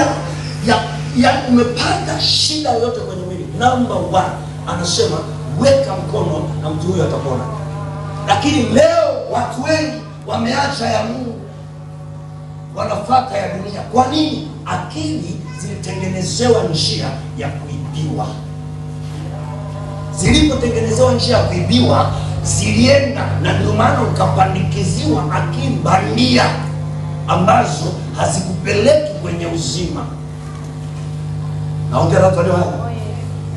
kabla ya umepata shida yoyote kwenye mwili, number one anasema weka mkono na mtu huyo atapona. Lakini leo watu wengi wameacha ya Mungu, wanafuata ya dunia. Kwa nini? Akili zilitengenezewa njia ya kuibiwa. Zilipotengenezewa njia ya kuibiwa, zilienda, na ndio maana ukapandikiziwa akili bandia ambazo hazikupeleki kwenye uzima. Naongea na watu walio hapa.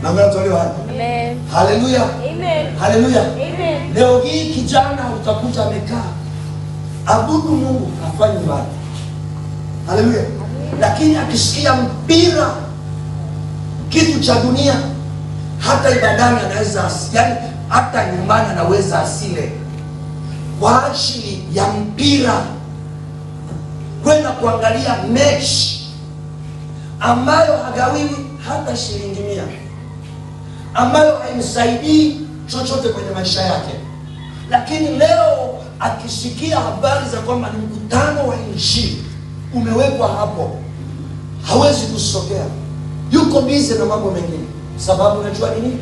Naongea na watu walio hapa. Amen. Haleluya. Amen. Haleluya. Amen. Leo hii kijana utakuta amekaa abudu Mungu, afanye ibada. Haleluya. Lakini akisikia mpira, kitu cha dunia, hata ibadani anaweza, yani hata nyumbani anaweza asile kwa ajili ya mpira, kwenda kuangalia mechi ambayo hagawiwi hata shilingi 100, ambayo haimsaidii chochote kwenye maisha yake. Lakini leo akisikia habari za kwamba ni mkutano wa Injili umewekwa hapo, hawezi kusogea, yuko busy na mambo mengine. Sababu unajua nini?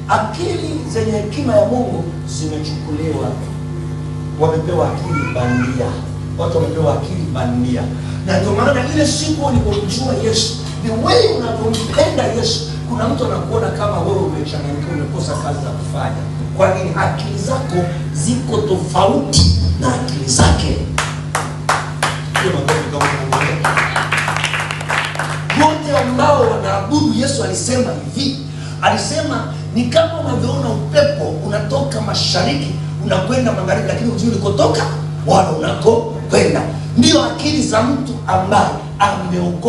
Akili zenye hekima ya Mungu zimechukuliwa. Wamepewa akili bandia. Watu wamepewa akili bandia. Na ndio maana ile siku ulipomjua Yesu, the way unapompenda Yesu, kuna mtu anakuona kama wewe umechanganyikiwa, umekosa kazi za kufanya. Kwa nini? Akili zako ziko tofauti na akili zake. Wote ambao wanaabudu Yesu alisema hivi, alisema ni kama unavyoona upepo unatoka mashariki unakwenda magharibi, lakini hujui ulikotoka wala unakokwenda. Ndio akili za mtu ambaye ameokoka.